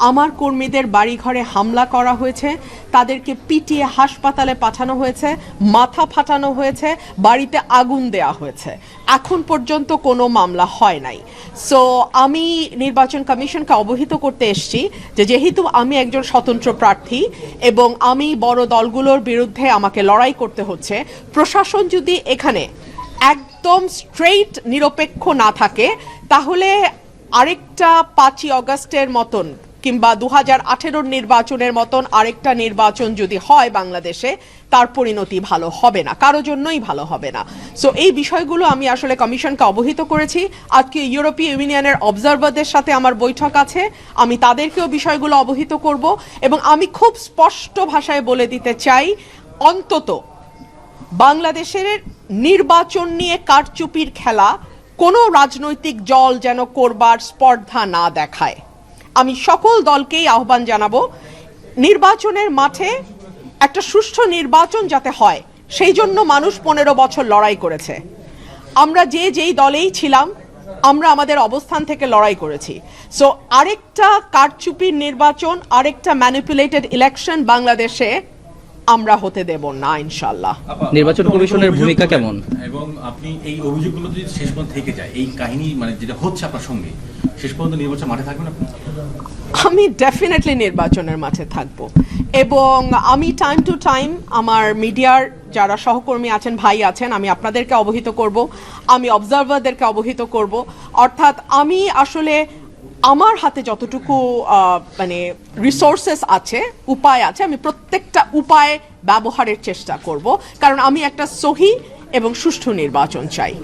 আমার কর্মীদের বাড়িঘরে হামলা করা হয়েছে, তাদেরকে পিটিয়ে হাসপাতালে পাঠানো হয়েছে, মাথা ফাটানো হয়েছে, বাড়িতে আগুন দেয়া হয়েছে। এখন পর্যন্ত কোনো মামলা হয় নাই। সো আমি নির্বাচন কমিশনকে অবহিত করতে এসেছি যে যেহেতু আমি একজন স্বতন্ত্র প্রার্থী এবং আমি বড় দলগুলোর বিরুদ্ধে আমাকে লড়াই করতে হচ্ছে, প্রশাসন যদি এখানে একদম স্ট্রেইট নিরপেক্ষ না থাকে তাহলে আরেকটা 5ই অগস্টের মতন কিংবা 2018 নির্বাচনের মতন আরেকটা নির্বাচন যদি হয় বাংলাদেশে, তার পরিণতি ভালো হবে না, কারো জন্যই ভালো হবে না। সো এই বিষয়গুলো আমি আসলে কমিশনকে অবহিত করেছি। আজকে ইউরোপীয় ইউনিয়নের অবজারভারদের সাথে আমার বৈঠক আছে, আমি তাদেরকেও বিষয়গুলো অবহিত করব এবং আমি খুব স্পষ্ট ভাষায় বলে দিতে চাই, অন্তত বাংলাদেশের নির্বাচন নিয়ে কারচুপির খেলা কোনো রাজনৈতিক দল যেন করবার স্পর্ধা না দেখায়। আমি সকল দলকেই আহ্বান জানাবো, নির্বাচনের মাঠে একটা সুষ্ঠু নির্বাচন যাতে হয় সেই জন্য মানুষ 15 বছর লড়াই করেছে। আমরা যেই দলেই ছিলাম আমরা আমাদের অবস্থান থেকে লড়াই করেছি। সো আরেকটা কারচুপির নির্বাচন, আরেকটা ম্যানিপুলেটেড ইলেকশন বাংলাদেশে আমরা হতে দেব না ইনশাআল্লাহ। নির্বাচন কমিশনের ভূমিকা কেমন? এবং আপনি এই অভিযোগগুলো যদি শেষ পর্যন্ত থেকে যায়, এই কাহিনী মানে যেটা হচ্ছে আপনার সঙ্গে, শেষ পর্যন্ত নির্বাচন মাঠে থাকবেন আপনি? আমি ডেফিনেটলি নির্বাচনের মাঠে থাকব এবং আমি টাইম টু টাইম আমার মিডিয়ার যারা সহকর্মী আছেন, ভাই আছেন, আমি আপনাদেরকে অবহিত করব, আমি অবজারভারদেরকে অবহিত করব। অর্থাৎ আমি আসলে আমার হাতে যতটুকু মানে রিসোর্সেস আছে, উপায় আছে, আমি প্রত্যেকটা উপায় ব্যবহারের চেষ্টা করব, কারণ আমি একটা সহি এবং সুষ্ঠু নির্বাচন চাই।